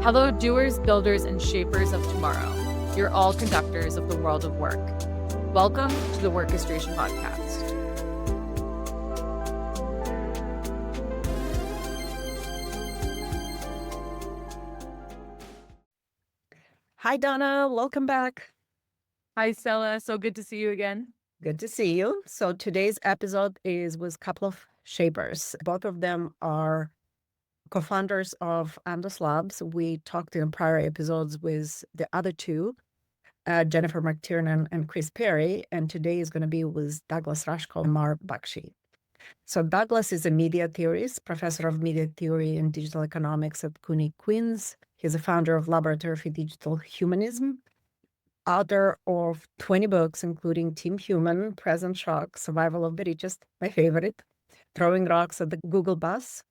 Hello, doers, builders, and shapers of tomorrow. You're all conductors of the world of work. Welcome to the Workestration podcast. Hi, Donna. Welcome back. Hi, Stella. So good to see you again. Good to see you. So today's episode is with a couple of shapers. Both of them are co-founders of Andus Labs. We talked in prior episodes with the other two, Jennifer McTiernan and Chris Perry, and today is going to be with Douglas Rushkoff Amar Bakshi. So Douglas is a media theorist, professor of media theory and digital economics at CUNY Queens. He's a founder of Laboratory for Digital Humanism, author of 20 books, including Team Human, Present Shock, Survival of the Richest, my favorite, Throwing Rocks at the Google Bus.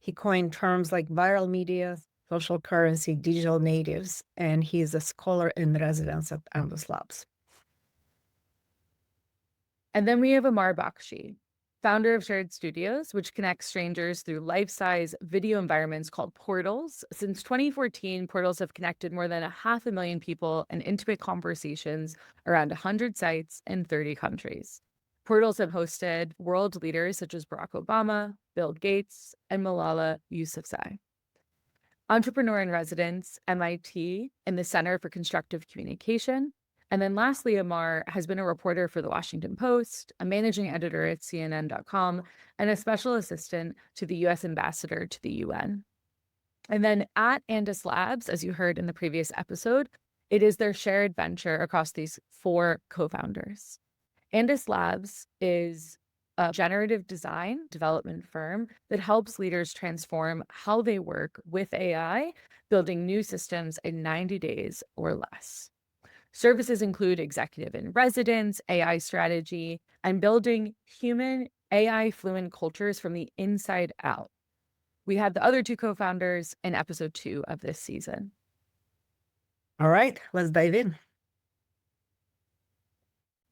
He coined terms like viral media, social currency, digital natives, and he is a scholar in residence at Andus Labs. And then we have Amar Bakshi, founder of Shared Studios, which connects strangers through life-size video environments called portals. Since 2014, portals have connected more than 500,000 people in intimate conversations around 100 sites in 30 countries. Portals have hosted world leaders such as Barack Obama, Bill Gates, and Malala Yousafzai. Entrepreneur in residence, MIT, in the Center for Constructive Communication. And then lastly, Amar has been a reporter for The Washington Post, a managing editor at CNN.com, and a special assistant to the U.S. ambassador to the UN. And then at Andus Labs, as you heard in the previous episode, it is their shared venture across these four co-founders. Andus Labs is a generative design development firm that helps leaders transform how they work with AI, building new systems in 90 days or less. Services include executive in residence, AI strategy, and building human AI fluent cultures from the inside out. We had the other two co-founders in episode 2 of this season. All right, let's dive in.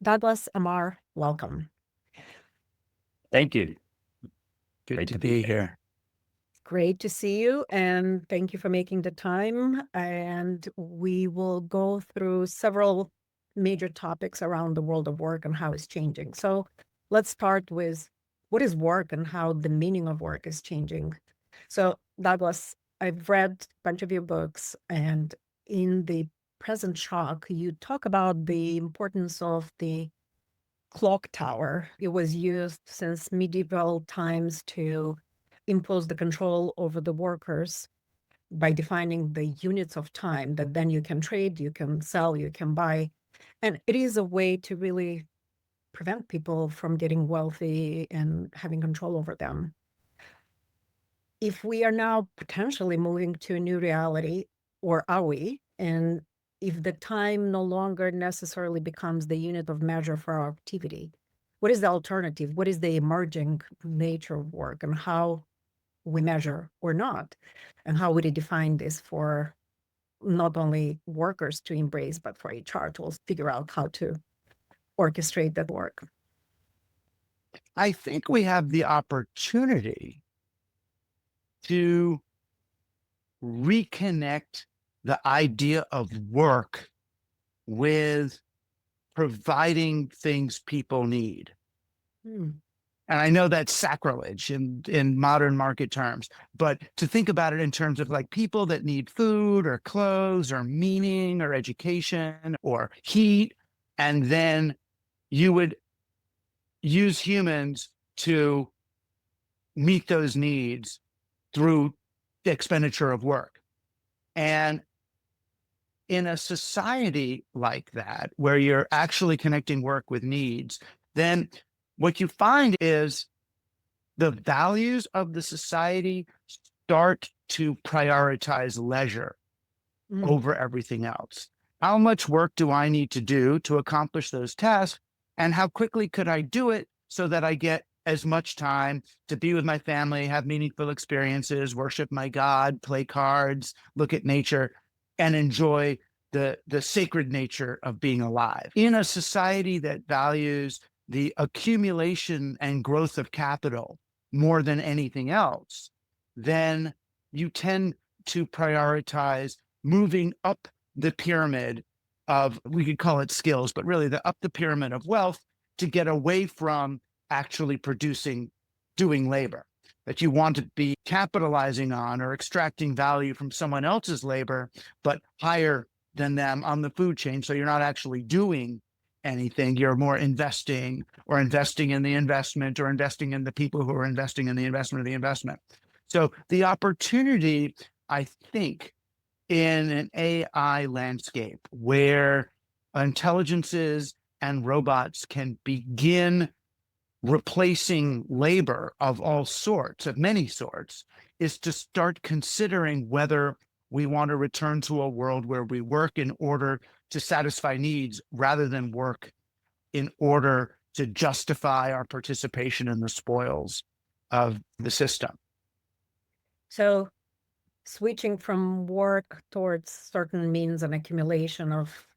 Douglas Amar, welcome. Thank you. Great to be here. Great to see you, and thank you for making the time. And we will go through several major topics around the world of work and how it's changing. So let's start with what is work and how the meaning of work is changing. So Douglas, I've read a bunch of your books, and in the Present Shock, you talk about the importance of the clock tower. It was used since medieval times to impose the control over the workers by defining the units of time that then you can trade, you can sell, you can buy. And it is a way to really prevent people from getting wealthy and having control over them. If we are now potentially moving to a new reality, or are we? And if the time no longer necessarily becomes the unit of measure for our activity, what is the alternative? What is the emerging nature of work, and how we measure or not? And how would it define this for not only workers to embrace, but for HR to figure out how to orchestrate that work? I think we have the opportunity to reconnect the idea of work with providing things people need. And I know that's sacrilege in modern market terms, but to think about it in terms of like people that need food or clothes or meaning or education or heat, and then you would use humans to meet those needs through the expenditure of work. And in a society like that, where you're actually connecting work with needs, then what you find is the values of the society start to prioritize leisure over everything else. How much work do I need to do to accomplish those tasks? And how quickly could I do it so that I get as much time to be with my family, have meaningful experiences, worship my God, play cards, look at nature, and enjoy the sacred nature of being alive. In a society that values the accumulation and growth of capital more than anything else, then you tend to prioritize moving up the pyramid of, we could call it skills, but really up the pyramid of wealth, to get away from actually doing labor, that you want to be capitalizing on or extracting value from someone else's labor, but higher than them on the food chain. So you're not actually doing anything. You're more investing, or investing in the investment, or investing in the people who are investing in the investment of the investment. So the opportunity, I think, in an AI landscape where intelligences and robots can begin replacing labor of all sorts, of many sorts, is to start considering whether we want to return to a world where we work in order to satisfy needs rather than work in order to justify our participation in the spoils of the system. So switching from work towards certain means and accumulation of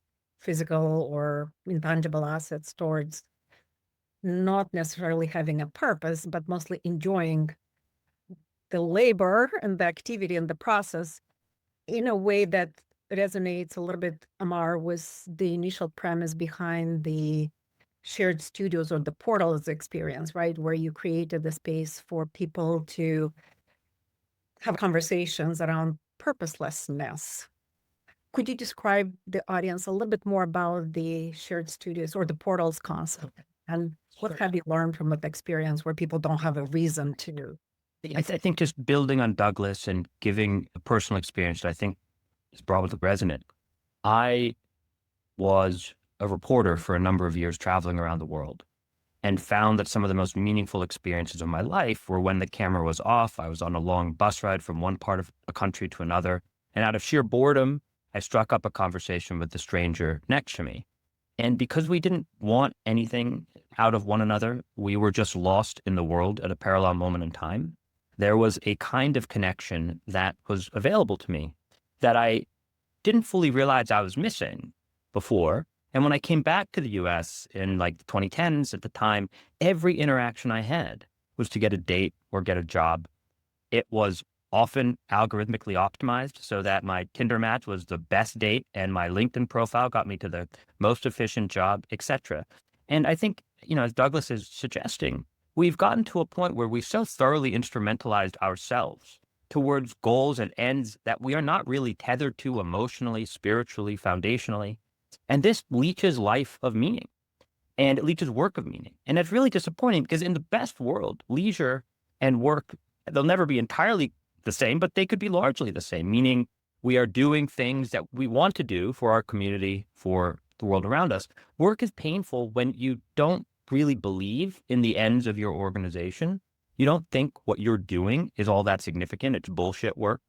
physical or intangible assets towards not necessarily having a purpose, but mostly enjoying the labor and the activity and the process in a way that resonates a little bit, Amar, with the initial premise behind the shared studios or the portals experience, right? Where you created the space for people to have conversations around purposelessness. Could you describe the audience a little bit more about the shared studios or the portals concept? And what have you learned from that experience where people don't have a reason to? I think just building on Douglas and giving a personal experience that I think is broadly resonant. I was a reporter for a number of years traveling around the world, and found that some of the most meaningful experiences of my life were when the camera was off. I was on a long bus ride from one part of a country to another, and out of sheer boredom, I struck up a conversation with the stranger next to me. And because we didn't want anything out of one another, we were just lost in the world at a parallel moment in time. There was a kind of connection that was available to me that I didn't fully realize I was missing before. And when I came back to the US in like the 2010s at the time, every interaction I had was to get a date or get a job. It was often algorithmically optimized so that my Tinder match was the best date and my LinkedIn profile got me to the most efficient job, etc. And I think, as Douglas is suggesting, we've gotten to a point where we've so thoroughly instrumentalized ourselves towards goals and ends that we are not really tethered to emotionally, spiritually, foundationally. And this leaches life of meaning, and it leaches work of meaning. And it's really disappointing because in the best world, leisure and work, they'll never be entirely the same, but they could be largely the same, meaning we are doing things that we want to do for our community, for the world around us. Work is painful when you don't really believe in the ends of your organization. You don't think what you're doing is all that significant. It's bullshit work.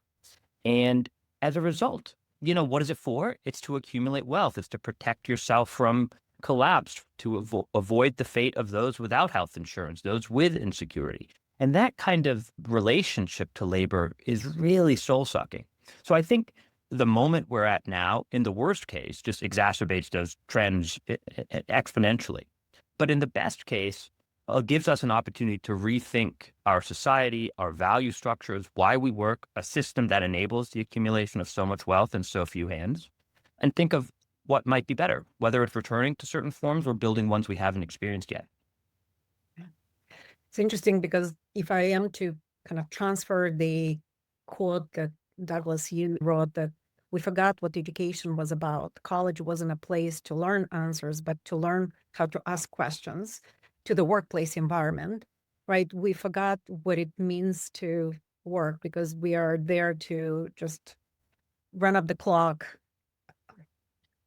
And as a result, what is it for? It's to accumulate wealth. It's to protect yourself from collapse, to avoid the fate of those without health insurance, those with insecurity. And that kind of relationship to labor is really soul-sucking. So I think the moment we're at now, in the worst case, just exacerbates those trends exponentially. But in the best case, gives us an opportunity to rethink our society, our value structures, why we work, a system that enables the accumulation of so much wealth in so few hands, and think of what might be better, whether it's returning to certain forms or building ones we haven't experienced yet. It's interesting because if I am to kind of transfer the quote that Douglas, you wrote, that we forgot what education was about. College wasn't a place to learn answers, but to learn how to ask questions to the workplace environment, right? We forgot what it means to work because we are there to just run up the clock,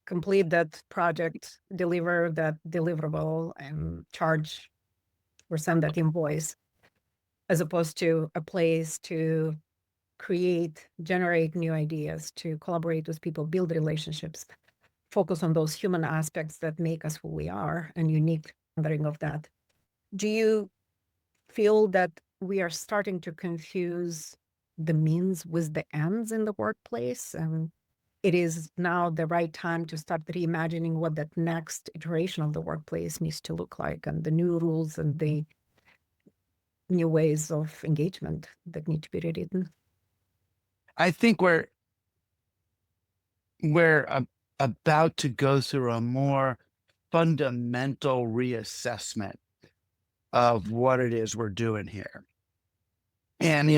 complete that project, deliver that deliverable, and charge or send that invoice, as opposed to a place to create, generate new ideas, to collaborate with people, build relationships, focus on those human aspects that make us who we are and unique rendering of that. Do you feel that we are starting to confuse the means with the ends in the workplace? And it is now the right time to start reimagining what that next iteration of the workplace needs to look like, and the new rules and the new ways of engagement that need to be rewritten? I think about to go through a more fundamental reassessment of what it is we're doing here. And,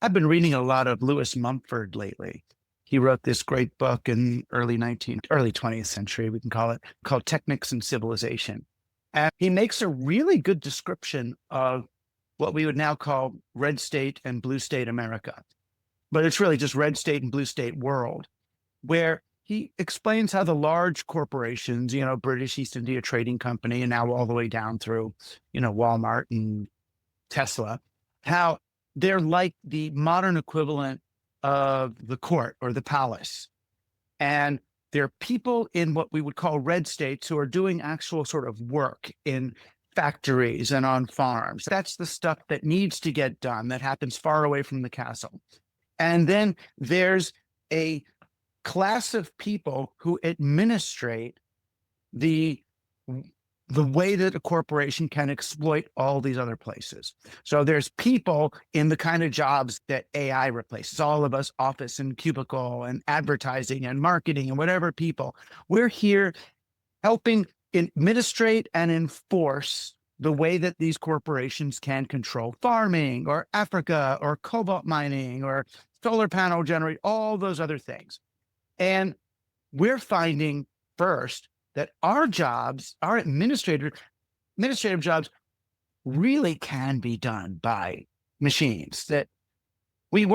I've been reading a lot of Lewis Mumford lately. He wrote this great book in early 20th century, we can call it, called Technics and Civilization. And he makes a really good description of what we would now call red state and blue state America. But it's really just red state and blue state world, where he explains how the large corporations, British East India Trading Company, and now all the way down through, Walmart and Tesla, how they're like the modern equivalent of the court or the palace. And there are people in what we would call red states who are doing actual sort of work in factories and on farms. That's the stuff that needs to get done, that happens far away from the castle. And then there's a class of people who administrate the way that a corporation can exploit all these other places. So there's people in the kind of jobs that AI replaces, all of us, office and cubicle and advertising and marketing and whatever people. We're here helping administrate and enforce the way that these corporations can control farming or Africa or cobalt mining or solar panel generate, all those other things. And we're finding first that our jobs, our administrative jobs, really can be done by machines. That we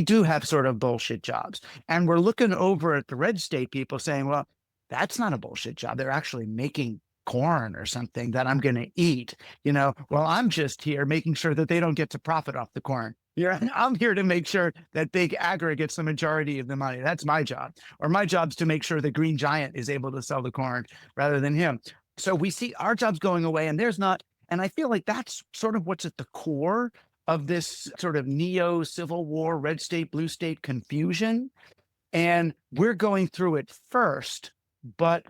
do have sort of bullshit jobs. And we're looking over at the red state people saying, well, that's not a bullshit job. They're actually making corn or something that I'm going to eat. Well, I'm just here making sure that they don't get to profit off the corn. I'm here to make sure that Big Agri gets the majority of the money. That's my job. Or my job's to make sure the Green Giant is able to sell the corn rather than him. So we see our jobs going away, and and I feel like that's sort of what's at the core of this sort of neo-Civil War, red state, blue state confusion. And we're going through it first, but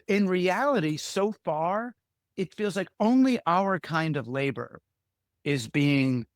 in reality, so far, it feels like only our kind of labor is being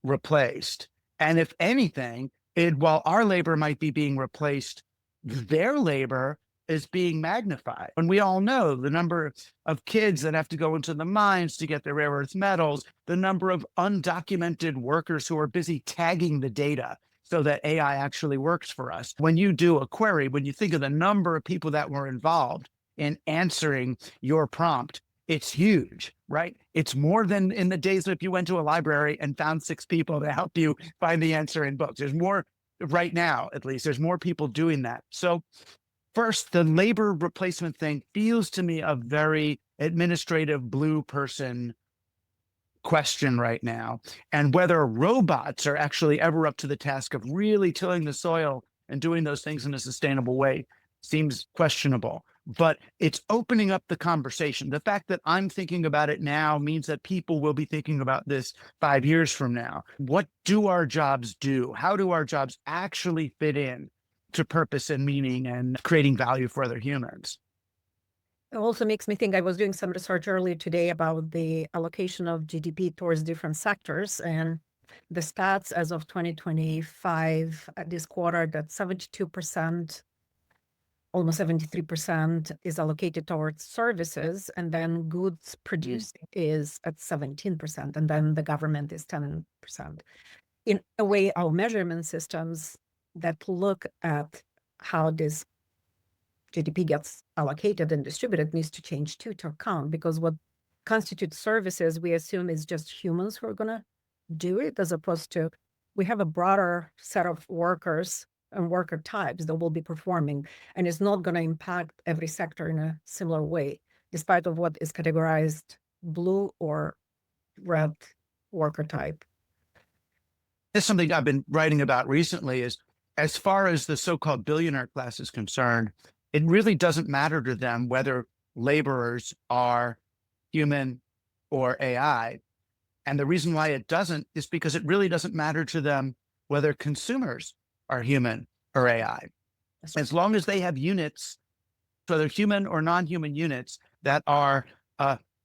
replaced. And if anything, while our labor might be being replaced, their labor is being magnified. And we all know the number of kids that have to go into the mines to get their rare earth metals, the number of undocumented workers who are busy tagging the data so that AI actually works for us. When you do a query, when you think of the number of people that were involved in answering your prompt, it's huge, right? It's more than in the days if you went to a library and found 6 people to help you find the answer in books. There's more right now, at least. There's more people doing that. So first, the labor replacement thing feels to me a very administrative blue person question right now. And whether robots are actually ever up to the task of really tilling the soil and doing those things in a sustainable way seems questionable. But it's opening up the conversation. The fact that I'm thinking about it now means that people will be thinking about this 5 years from now. What do our jobs do? How do our jobs actually fit in to purpose and meaning and creating value for other humans? It also makes me think, I was doing some research earlier today about the allocation of GDP towards different sectors, and the stats as of 2025 at this quarter, that 72%, almost 73% is allocated towards services, and then goods producing is at 17%, and then the government is 10%. In a way, our measurement systems that look at how this GDP gets allocated and distributed needs to change too, to account, because what constitutes services, we assume, is just humans who are going to do it, as opposed to we have a broader set of workers and worker types that will be performing, and it's not going to impact every sector in a similar way, despite of what is categorized blue or red worker type. That's something I've been writing about recently is, as far as the so-called billionaire class is concerned, it really doesn't matter to them whether laborers are human or AI. And the reason why it doesn't is because it really doesn't matter to them whether consumers are human or AI. As long as they have units, whether human or non-human units, that are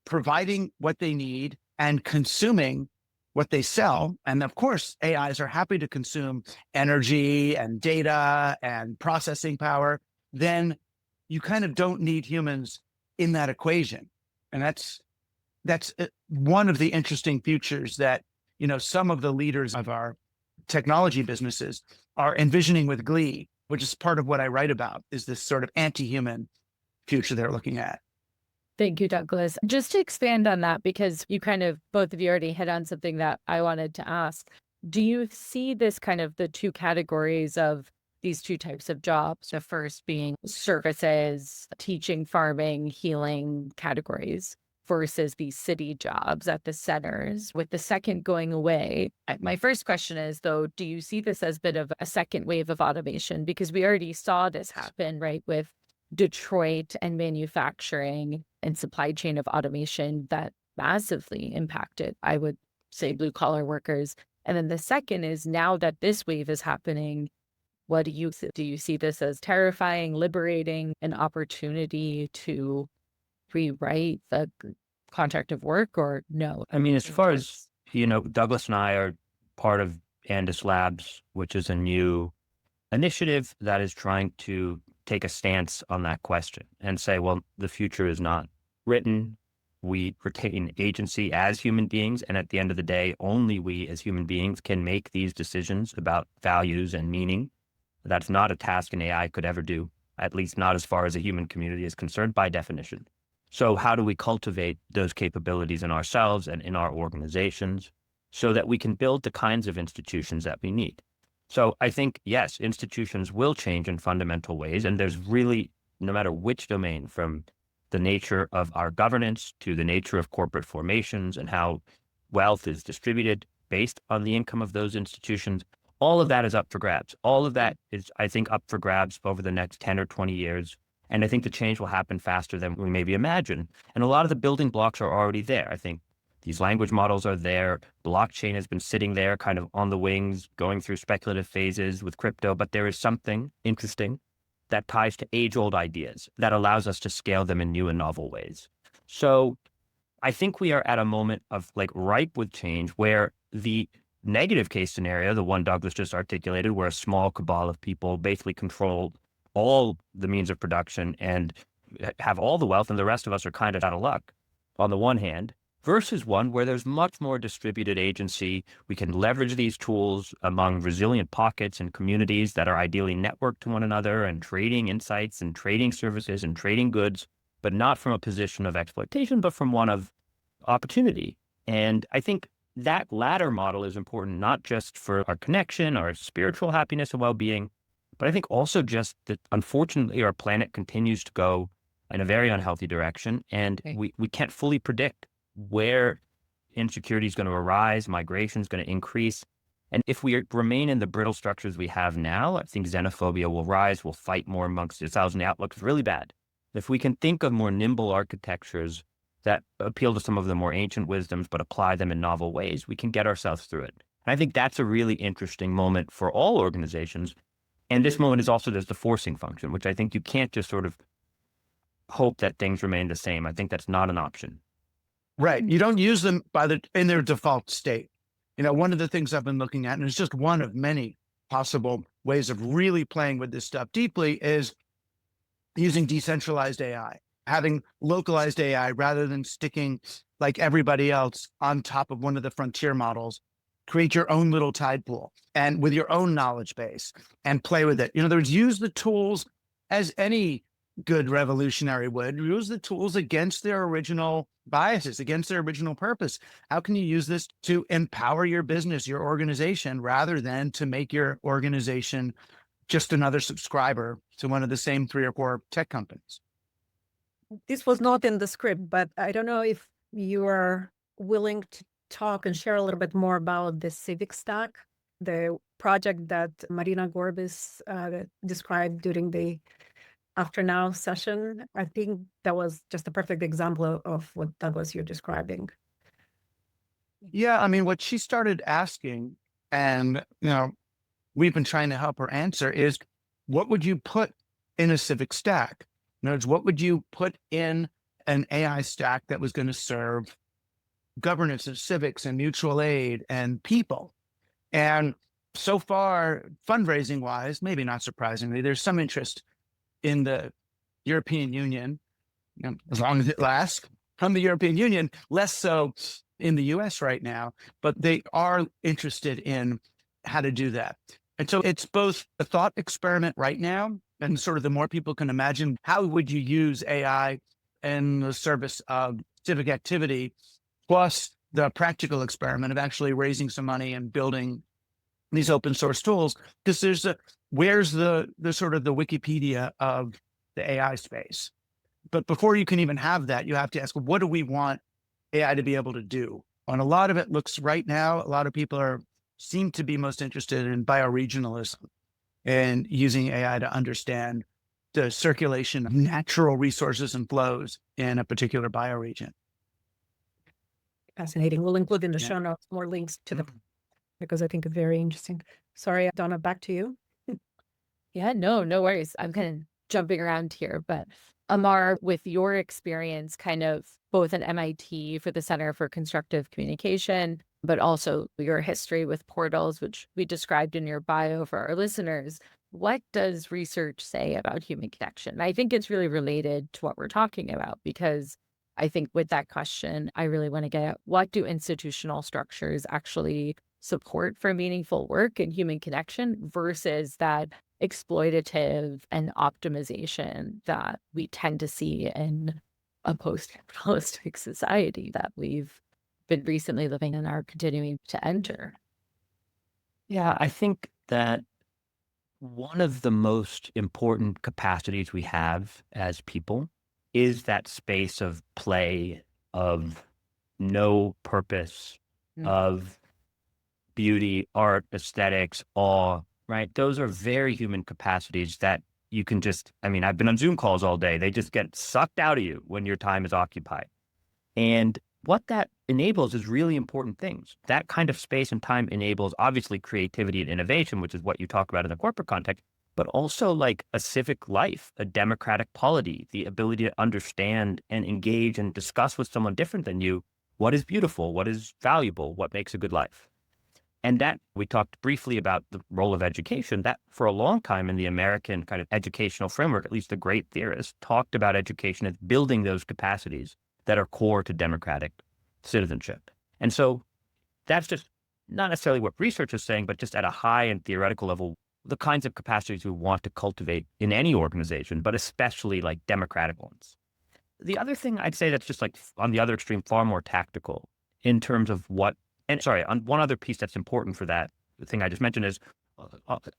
providing what they need and consuming what they sell. And of course, AIs are happy to consume energy and data and processing power. Then you kind of don't need humans in that equation. And that's one of the interesting futures that, some of the leaders of our technology businesses are envisioning with glee, which is part of what I write about, is this sort of anti-human future they're looking at. Thank you, Douglas. Just to expand on that, because you both of you already hit on something that I wanted to ask. Do you see this kind of the two categories of these two types of jobs? The first being services, teaching, farming, healing categories versus these city jobs at the centers, with the second going away. My first question is, though, do you see this as a bit of a second wave of automation? Because we already saw this happen, right, with Detroit and manufacturing and supply chain of automation that massively impacted, I would say, blue collar workers. And then the second is, now that this wave is happening, what do you see this as terrifying, liberating, an opportunity to rewrite the contract of work, or no? I mean, as far as, Douglas and I are part of Andus Labs, which is a new initiative that is trying to take a stance on that question and say, well, the future is not written. We retain agency as human beings. And at the end of the day, only we as human beings can make these decisions about values and meaning. That's not a task an AI could ever do, at least not as far as a human community is concerned by definition. So how do we cultivate those capabilities in ourselves and in our organizations so that we can build the kinds of institutions that we need? So I think, yes, institutions will change in fundamental ways. And there's really, no matter which domain, from the nature of our governance to the nature of corporate formations and how wealth is distributed based on the income of those institutions, all of that is up for grabs. All of that is, I think, up for grabs over the next 10 or 20 years. And I think the change will happen faster than we maybe imagine. And a lot of the building blocks are already there. I think these language models are there. Blockchain has been sitting there kind of on the wings, going through speculative phases with crypto. But there is something interesting that ties to age-old ideas that allows us to scale them in new and novel ways. So I think we are at a moment of ripe with change, where the negative case scenario, the one Douglas just articulated, where a small cabal of people basically control all the means of production and have all the wealth, and the rest of us are kind of out of luck, on the one hand, versus one where there's much more distributed agency. We can leverage these tools among resilient pockets and communities that are ideally networked to one another and trading insights and trading services and trading goods, but not from a position of exploitation, but from one of opportunity. And I think that latter model is important, not just for our connection, our spiritual happiness and well-being, but I think also just that, unfortunately, our planet continues to go in a very unhealthy direction. And we can't fully predict where insecurity is going to arise, migration is going to increase. And if we remain in the brittle structures we have now, I think xenophobia will rise, we'll fight more amongst ourselves, and the outlook is really bad. If we can think of more nimble architectures that appeal to some of the more ancient wisdoms, but apply them in novel ways, we can get ourselves through it. And I think that's a really interesting moment for all organizations. And this moment is also, there's the forcing function, which I think you can't just sort of hope that things remain the same. I think that's not an option. Right. You don't use them in their default state. One of the things I've been looking at, and it's just one of many possible ways of really playing with this stuff deeply, is using decentralized AI, having localized AI rather than sticking like everybody else on top of one of the frontier models. Create your own little tide pool and with your own knowledge base and play with it. In other words, use the tools as any good revolutionary would. Use the tools against their original biases, against their original purpose. How can you use this to empower your business, your organization, rather than to make your organization just another subscriber to one of the same 3 or 4 tech companies? This was not in the script, but I don't know if you are willing to talk and share a little bit more about the civic stack, the project that Marina Gorbis described during the After Now session. I think that was just a perfect example of what Douglas you're describing. Yeah, I mean, what she started asking, and we've been trying to help her answer, is what would you put in a civic stack? In other words, what would you put in an AI stack that was going to serve governance and civics and mutual aid and people. And so far, fundraising wise, maybe not surprisingly, there's some interest in the European Union, as long as it lasts, from the European Union, less so in the US right now, but they are interested in how to do that. And so it's both a thought experiment right now, and sort of the more people can imagine, how would you use AI in the service of civic activity, plus the practical experiment of actually raising some money and building these open source tools, because where's the sort of the Wikipedia of the AI space? But before you can even have that, you have to ask, what do we want AI to be able to do? And a lot of it looks right now, a lot of people seem to be most interested in bioregionalism and using AI to understand the circulation of natural resources and flows in a particular bioregion. Fascinating. We'll include in the Yeah. show notes more links to the, because I think it's very interesting. Sorry, Donna, back to you. Yeah, no worries. I'm kind of jumping around here, but Amar, with your experience kind of both at MIT for the Center for Constructive Communication, but also your history with portals, which we described in your bio for our listeners, what does research say about human connection? I think it's really related to what we're talking about, because I think with that question, I really want to get at what do institutional structures actually support for meaningful work and human connection versus that exploitative and optimization that we tend to see in a post-capitalistic society that we've been recently living in, are continuing to enter. Yeah, I think that one of the most important capacities we have as people is that space of play, of no purpose, of beauty, art, aesthetics, awe, right? Those are very human capacities that you can just, I mean, I've been on Zoom calls all day. They just get sucked out of you when your time is occupied. And what that enables is really important things. That kind of space and time enables obviously creativity and innovation, which is what you talk about in the corporate context, but also like a civic life, a democratic polity, the ability to understand and engage and discuss with someone different than you what is beautiful, what is valuable, what makes a good life. And that, we talked briefly about the role of education, that for a long time in the American kind of educational framework, at least the great theorists talked about education as building those capacities that are core to democratic citizenship. And so that's just not necessarily what research is saying, but just at a high and theoretical level, the kinds of capacities we want to cultivate in any organization, but especially like democratic ones. The other thing I'd say that's just like on the other extreme, far more tactical in terms of what, and sorry, on one other piece that's important for that, the thing I just mentioned is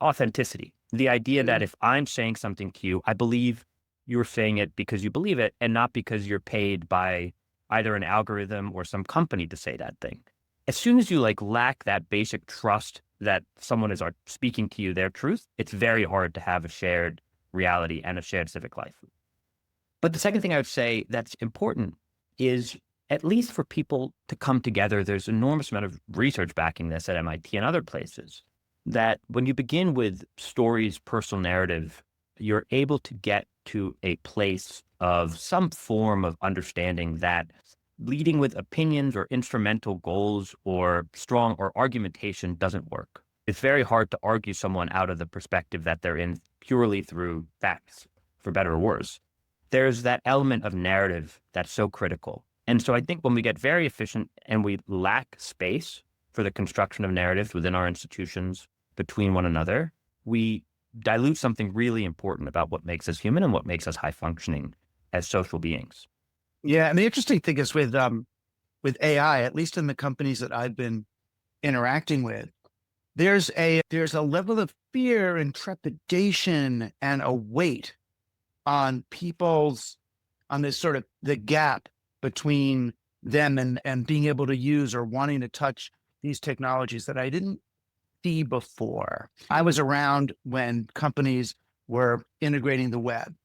authenticity. The idea that if I'm saying something to you, I believe you're saying it because you believe it and not because you're paid by either an algorithm or some company to say that thing. As soon as you like lack that basic trust that someone is speaking to you their truth, it's very hard to have a shared reality and a shared civic life. But the second thing I would say that's important is, at least for people to come together, there's an enormous amount of research backing this at MIT and other places, that when you begin with stories, personal narrative, you're able to get to a place of some form of understanding that leading with opinions or instrumental goals or strong or argumentation doesn't work. It's very hard to argue someone out of the perspective that they're in purely through facts, for better or worse. There's that element of narrative that's so critical. And so I think when we get very efficient and we lack space for the construction of narratives within our institutions between one another, we dilute something really important about what makes us human and what makes us high functioning as social beings. Yeah, and the interesting thing is with AI, at least in the companies that I've been interacting with, there's a level of fear and trepidation and a weight on this sort of the gap between them and being able to use or wanting to touch these technologies that I didn't see before. I was around when companies were integrating the web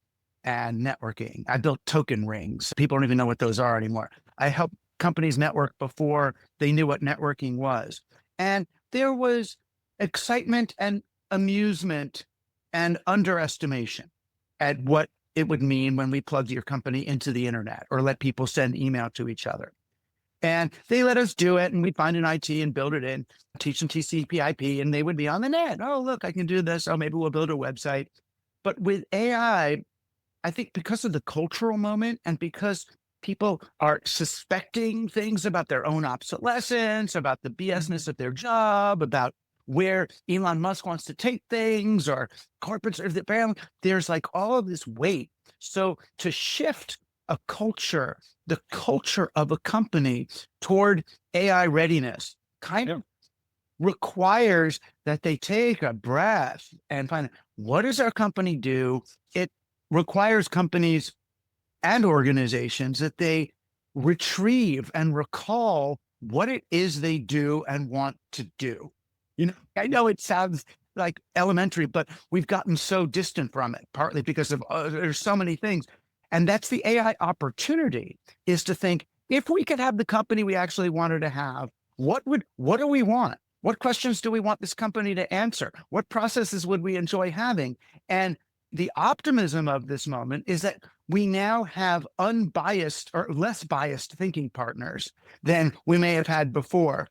and networking. I built token rings. People don't even know what those are anymore. I helped companies network before they knew what networking was. And there was excitement and amusement and underestimation at what it would mean when we plugged your company into the internet or let people send email to each other. And they let us do it, and we'd find an IT and build it in, teach them TCP/IP, and they would be on the net. Oh, look, I can do this. Oh, maybe we'll build a website. But with AI, I think because of the cultural moment and because people are suspecting things about their own obsolescence, about the BSness of their job, about where Elon Musk wants to take things or corporates, or there's like all of this weight. So to shift a culture, the culture of a company toward AI readiness kind of requires that they take a breath and find what does our company do? It requires companies and organizations that they retrieve and recall what it is they do and want to do. I know it sounds like elementary, but we've gotten so distant from it, partly because of there's so many things. And that's the AI opportunity, is to think, if we could have the company we actually wanted to have, what do we want? What questions do we want this company to answer? What processes would we enjoy having? And the optimism of this moment is that we now have unbiased or less biased thinking partners than we may have had before,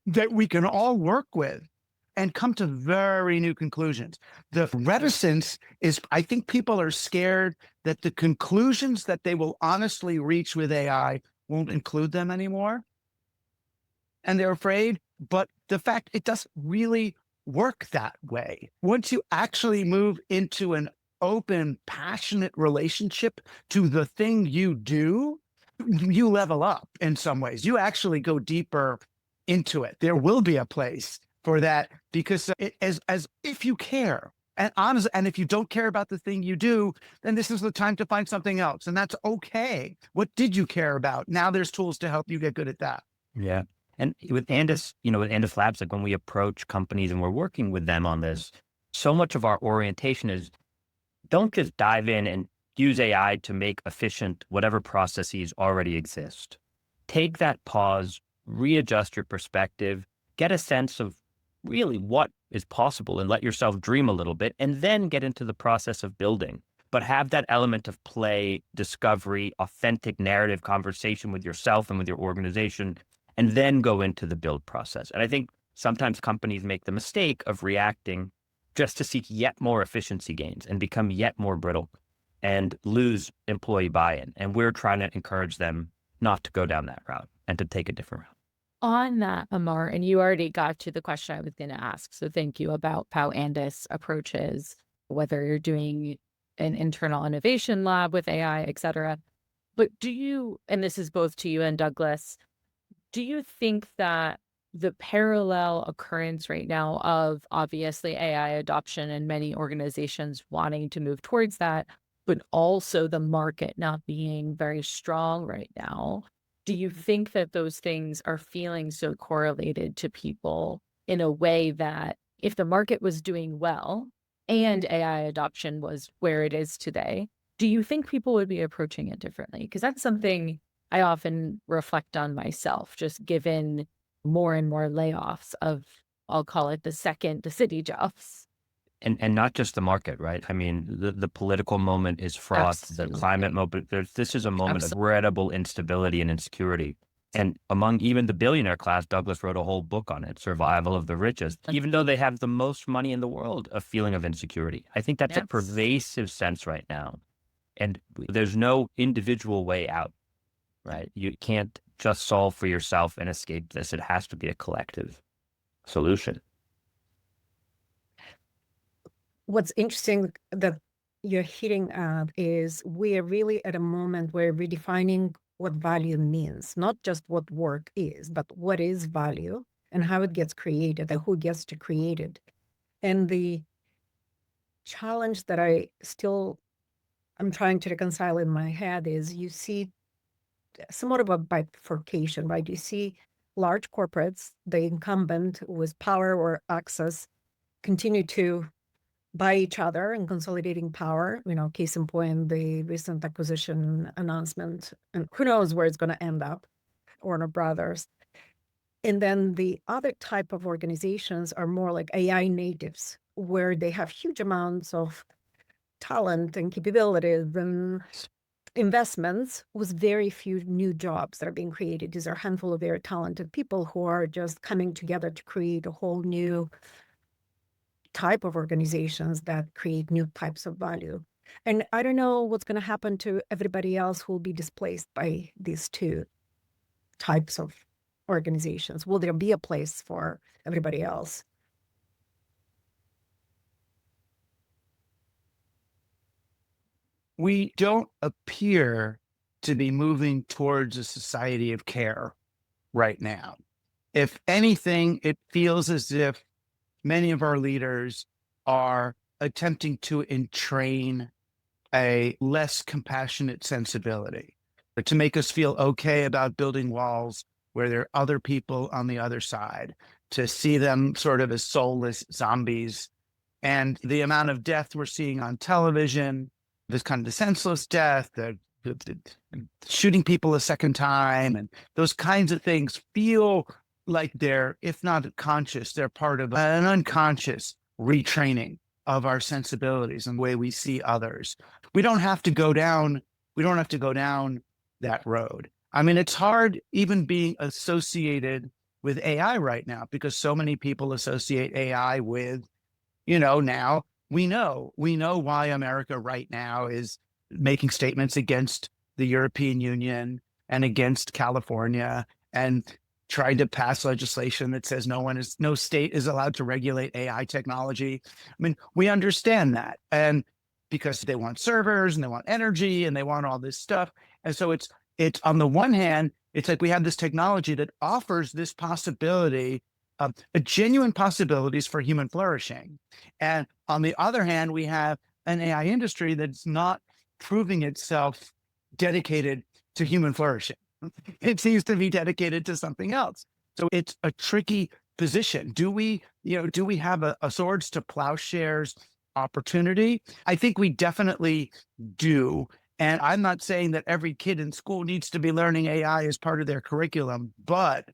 that we can all work with and come to very new conclusions. The reticence is, I think people are scared that the conclusions that they will honestly reach with AI won't include them anymore. And they're afraid, but the fact it doesn't really work that way. Once you actually move into an open, passionate relationship to the thing you do, you level up in some ways. You actually go deeper into it. There will be a place for that, because as if you care, and honestly, and if you don't care about the thing you do, then this is the time to find something else, and that's okay. What did you care about? Now there's tools to help you get good at that. Yeah. And with Andus, with Andus Labs, like when we approach companies and we're working with them on this, so much of our orientation is, don't just dive in and use AI to make efficient whatever processes already exist. Take that pause, readjust your perspective, get a sense of really what is possible, and let yourself dream a little bit, and then get into the process of building. But have that element of play, discovery, authentic narrative conversation with yourself and with your organization, and then go into the build process. And I think sometimes companies make the mistake of reacting just to seek yet more efficiency gains and become yet more brittle and lose employee buy-in. And we're trying to encourage them not to go down that route and to take a different route. On that, Amar, and you already got to the question I was going to ask, so thank you, about how Andus approaches whether you're doing an internal innovation lab with AI, et cetera. But do you, and this is both to you and Douglas, do you think that the parallel occurrence right now of obviously AI adoption and many organizations wanting to move towards that, but also the market not being very strong right now, do you think that those things are feeling so correlated to people in a way that if the market was doing well and AI adoption was where it is today, do you think people would be approaching it differently? Because that's something I often reflect on myself, just given more and more layoffs of, I'll call it the city jobs. And not just the market, right? I mean, the political moment is fraught. Absolutely. The climate moment, this is a moment of incredible instability and insecurity. And among even the billionaire class, Douglas wrote a whole book on it, Survival of the Richest. Even though they have the most money in the world, a feeling of insecurity. I think that's a pervasive sense right now. And there's no individual way out, right? You can't just solve for yourself and escape this. It has to be a collective solution. What's interesting that you're hitting at is we are really at a moment where we're redefining what value means, not just what work is, but what is value and how it gets created and who gets to create it. And the challenge that I'm trying to reconcile in my head is you see somewhat of a bifurcation, right? You see large corporates, the incumbent with power or access, continue to buy each other and consolidating power. Case in point, the recent acquisition announcement, and who knows where it's going to end up, Warner Brothers. And then the other type of organizations are more like AI natives, where they have huge amounts of talent and capabilities and investments with very few new jobs that are being created. These are a handful of very talented people who are just coming together to create a whole new type of organizations that create new types of value. And I don't know what's going to happen to everybody else who will be displaced by these two types of organizations. Will there be a place for everybody else? We don't appear to be moving towards a society of care right now. If anything, it feels as if many of our leaders are attempting to entrain a less compassionate sensibility, but to make us feel okay about building walls where there are other people on the other side, to see them sort of as soulless zombies. And the amount of death we're seeing on television, this kind of the senseless death, the shooting people a second time, and those kinds of things feel like they're, if not conscious, they're part of an unconscious retraining of our sensibilities and the way we see others. We don't have to go down that road. I mean, it's hard even being associated with AI right now, because so many people associate AI with, now we know why America right now is making statements against the European Union and against California, and tried to pass legislation that says no state is allowed to regulate AI technology. I mean, we understand that. And because they want servers and they want energy and they want all this stuff. And so it's on the one hand, it's like we have this technology that offers this possibility, a genuine possibilities for human flourishing. And on the other hand, we have an AI industry that's not proving itself dedicated to human flourishing. It seems to be dedicated to something else. So it's a tricky position. Do we have a swords to plowshares opportunity? I think we definitely do. And I'm not saying that every kid in school needs to be learning AI as part of their curriculum, but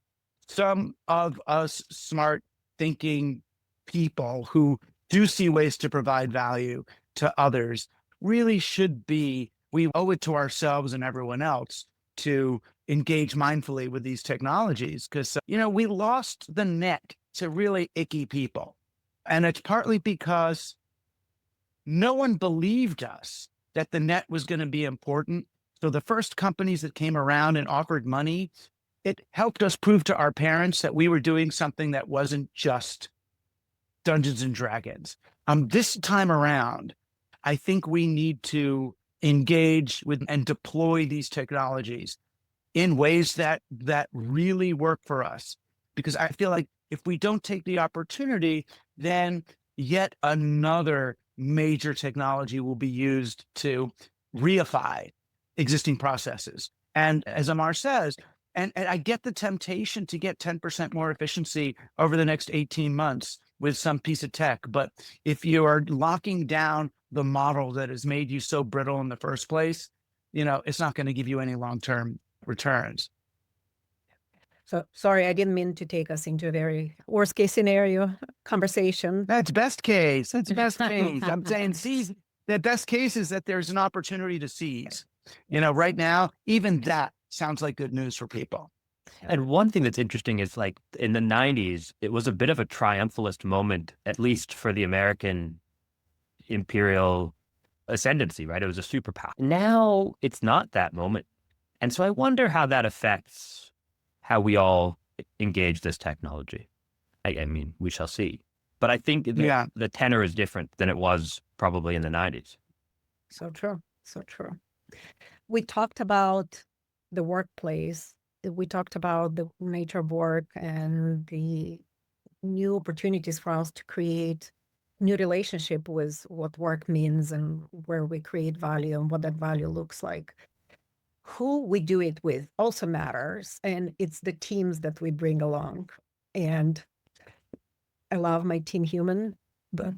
some of us smart thinking people who do see ways to provide value to others really should be, we owe it to ourselves and everyone else to engage mindfully with these technologies, because, we lost the net to really icky people. And it's partly because no one believed us that the net was going to be important. So the first companies that came around and offered money, it helped us prove to our parents that we were doing something that wasn't just Dungeons and Dragons. This time around, I think we need to engage with and deploy these technologies in ways that really work for us. Because I feel like if we don't take the opportunity, then yet another major technology will be used to reify existing processes. And as Amar says, and I get the temptation to get 10% more efficiency over the next 18 months with some piece of tech. But if you are locking down the model that has made you so brittle in the first place, it's not going to give you any long-term returns. So sorry, I didn't mean to take us into a very worst case scenario conversation. That's best case. That's best case. I'm saying the best case is that there's an opportunity to seize. Right now, even that sounds like good news for people. And one thing that's interesting is, like, in the 90s, it was a bit of a triumphalist moment, at least for the American imperial ascendancy, right? It was a superpower. Now it's not that moment. And so I wonder how that affects how we all engage this technology. I mean, we shall see. But I think the tenor is different than it was probably in the 90s. So true. So true. We talked about the workplace. We talked about the nature of work and the new opportunities for us to create new relationship with what work means and where we create value and what that value looks like. Who we do it with also matters, and it's the teams that we bring along. And I love my team human, but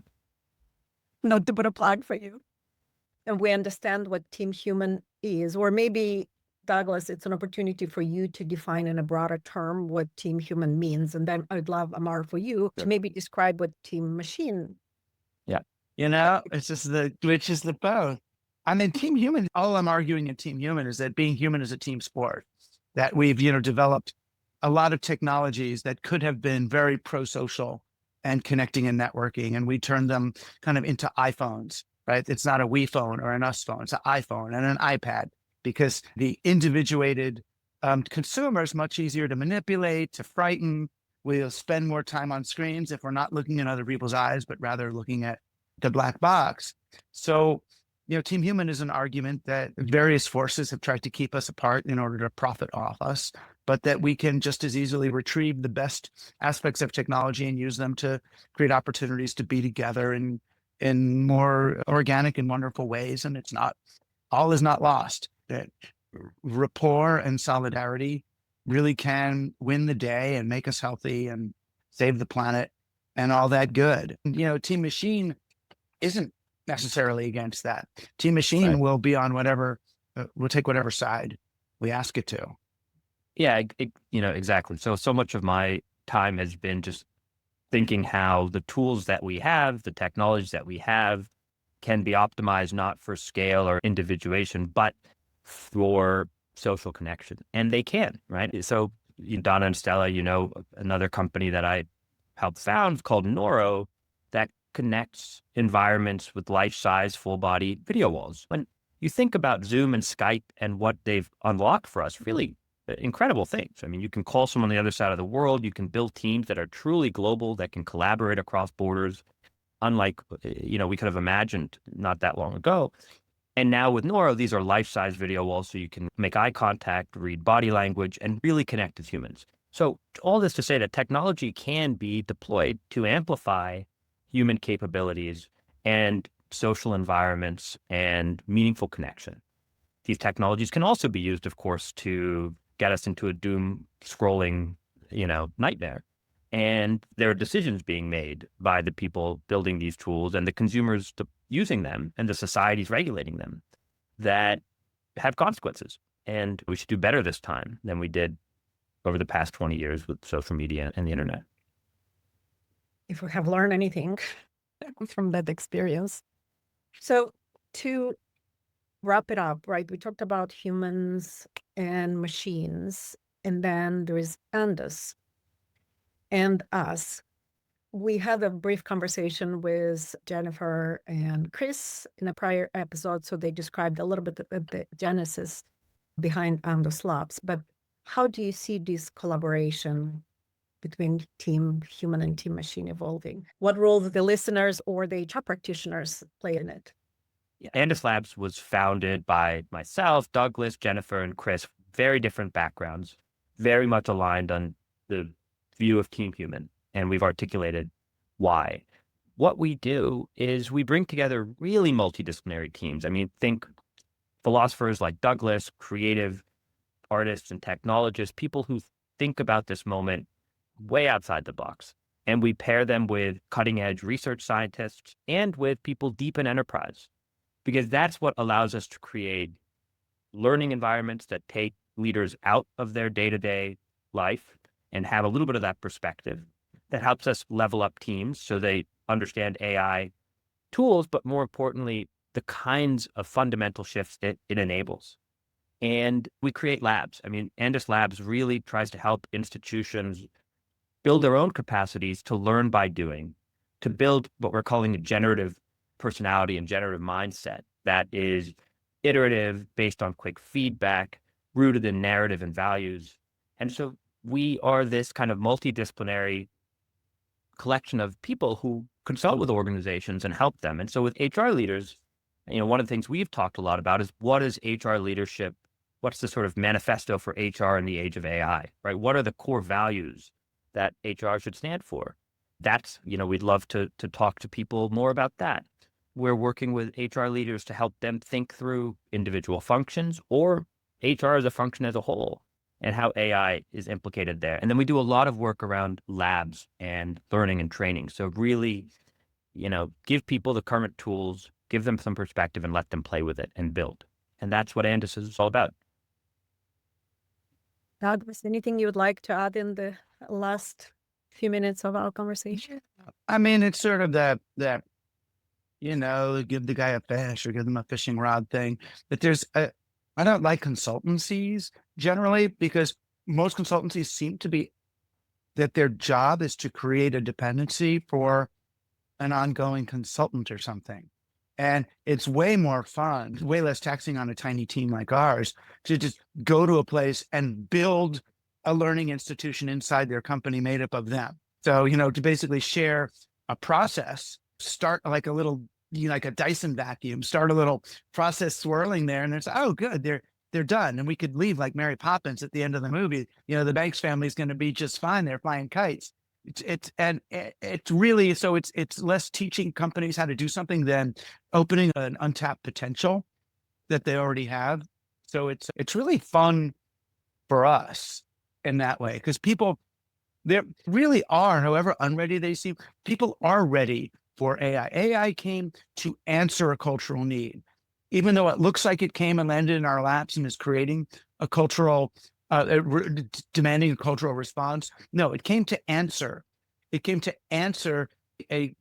not to put a plug for you. And we understand what team human is, or maybe, Douglas, it's an opportunity for you to define in a broader term what team human means. And then I'd love, Amar, for you to maybe describe what team machine. It's just which is the both. I mean, Team Human, all I'm arguing in Team Human is that being human is a team sport, that we've, developed a lot of technologies that could have been very pro-social and connecting and networking. And we turned them kind of into iPhones, right? It's not a we phone or an us phone, it's an iPhone and an iPad, because the individuated consumer is much easier to manipulate, to frighten. We'll spend more time on screens if we're not looking in other people's eyes, but rather looking at the black box. So, Team Human is an argument that various forces have tried to keep us apart in order to profit off us, but that we can just as easily retrieve the best aspects of technology and use them to create opportunities to be together in more organic and wonderful ways. And it's not, all is not lost. That rapport and solidarity really can win the day and make us healthy and save the planet and all that good. Team Machine isn't necessarily against that. Team Machine will be on whatever, will take whatever side we ask it to. Yeah, exactly. So much of my time has been just thinking how the tools that we have, the technologies that we have, can be optimized not for scale or individuation, but for social connection. And they can, right? So Donna and Stela, another company that I helped found called Noro, that connects environments with life-size, full-body video walls. When you think about Zoom and Skype and what they've unlocked for us, really incredible things. I mean, you can call someone on the other side of the world. You can build teams that are truly global, that can collaborate across borders, unlike, we could have imagined not that long ago. And now with Noro, these are life-size video walls, so you can make eye contact, read body language, and really connect as humans. So all this to say that technology can be deployed to amplify human capabilities and social environments and meaningful connection. These technologies can also be used, of course, to get us into a doom scrolling, nightmare. And there are decisions being made by the people building these tools and the consumers using them and the societies regulating them that have consequences. And we should do better this time than we did over the past 20 years with social media and the internet. If we have learned anything from that experience. So to wrap it up, right, we talked about humans and machines, and then there is Andus and us. We had a brief conversation with Jennifer and Chris in a prior episode, so they described a little bit of the genesis behind Andus Labs. But how do you see this collaboration between Team Human and Team Machine evolving? What role do the listeners or the HR practitioners play in it? Andus Labs was founded by myself, Douglas, Jennifer, and Chris. Very different backgrounds, very much aligned on the view of Team Human. And we've articulated why. What we do is we bring together really multidisciplinary teams. I mean, think philosophers like Douglas, creative artists and technologists, people who think about this moment way outside the box. And we pair them with cutting edge research scientists and with people deep in enterprise, because that's what allows us to create learning environments that take leaders out of their day-to-day life and have a little bit of that perspective that helps us level up teams so they understand AI tools, but more importantly, the kinds of fundamental shifts it enables. And we create labs. I mean, Andus Labs really tries to help institutions build their own capacities to learn by doing, to build what we're calling a generative personality and generative mindset that is iterative, based on quick feedback, rooted in narrative and values. And so we are this kind of multidisciplinary collection of people who consult with organizations and help them. And so with HR leaders, one of the things we've talked a lot about is what is HR leadership? What's the sort of manifesto for HR in the age of AI, right? What are the core values that HR should stand for? That's, we'd love to talk to people more about that. We're working with HR leaders to help them think through individual functions or HR as a function as a whole and how AI is implicated there. And then we do a lot of work around labs and learning and training. So really, give people the current tools, give them some perspective and let them play with it and build. And that's what Andus is all about. Douglas, anything you would like to add in the last few minutes of our conversation? I mean, it's sort of that give the guy a fish or give them a fishing rod thing. But I don't like consultancies generally, because most consultancies seem to be that their job is to create a dependency for an ongoing consultant or something. And it's way more fun, way less taxing on a tiny team like ours to just go to a place and build a learning institution inside their company made up of them. So, to basically share a process, start like a little, like a Dyson vacuum, start a little process swirling there, and it's, oh, good, they're done. And we could leave like Mary Poppins at the end of the movie. The Banks family is going to be just fine. They're flying kites. It's really, so it's less teaching companies how to do something than opening an untapped potential that they already have. So it's really fun for us in that way, because people, there really are, however unready they seem, people are ready for AI. AI came to answer a cultural need, even though it looks like it came and landed in our laps and is creating a cultural, demanding a cultural response. No, it came to answer. It came to answer a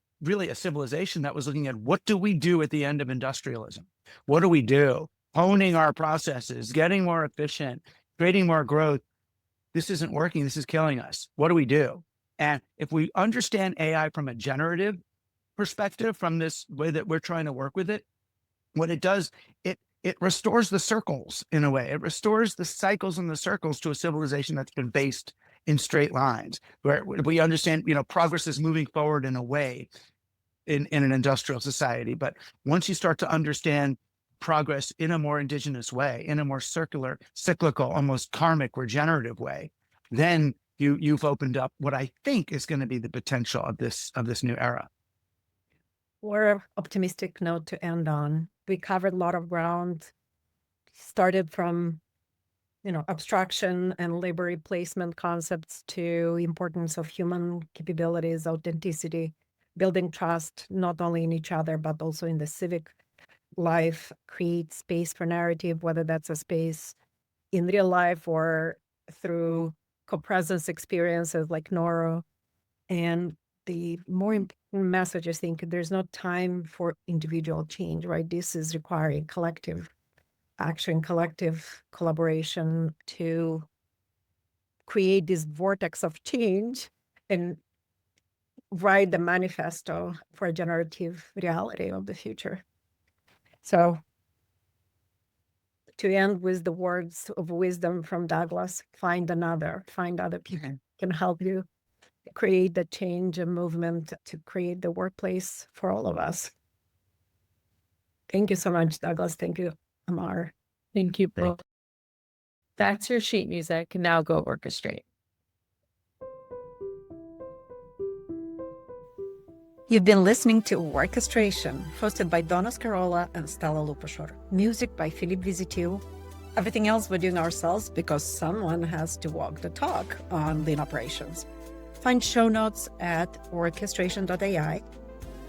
civilization that was looking at, what do we do at the end of industrialism? What do we do? Honing our processes, getting more efficient, creating more growth. This isn't working. This is killing us. What do we do? And if we understand AI from a generative perspective, from this way that we're trying to work with it, what it does, it restores the circles in a way. It restores the cycles and the circles to a civilization that's been based in straight lines, where we understand, progress is moving forward in a way in an industrial society. But once you start to understand progress in a more indigenous way, in a more circular, cyclical, almost karmic, regenerative way, then you've opened up what I think is going to be the potential of this new era. What an optimistic note to end on. We covered a lot of ground, started from, abstraction and labor replacement concepts to importance of human capabilities, authenticity, building trust, not only in each other, but also in the civic life, create space for narrative, whether that's a space in real life or through co-presence experiences like Noro. And the more important message, I think, there's no time for individual change, right? This is requiring collective action, collective collaboration to create this vortex of change and write the manifesto for a generative reality of the future. So to end with the words of wisdom from Douglas, find other people can help you create the change and movement to create the workplace for all of us. Thank you so much, Douglas. Thank you, Amar. Thank you both. That's your sheet music. Now go orchestrate. You've been listening to Workestration, hosted by Donna and Stela Lupashor. Music by Philippe Visitiu. Everything else we're doing ourselves because someone has to walk the talk on lean operations. Find show notes at workestration.ai.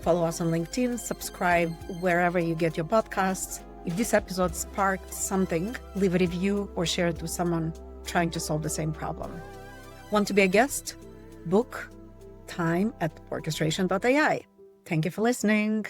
Follow us on LinkedIn, subscribe wherever you get your podcasts. If this episode sparked something, leave a review or share it with someone trying to solve the same problem. Want to be a guest? Book time at workestration.ai. Thank you for listening.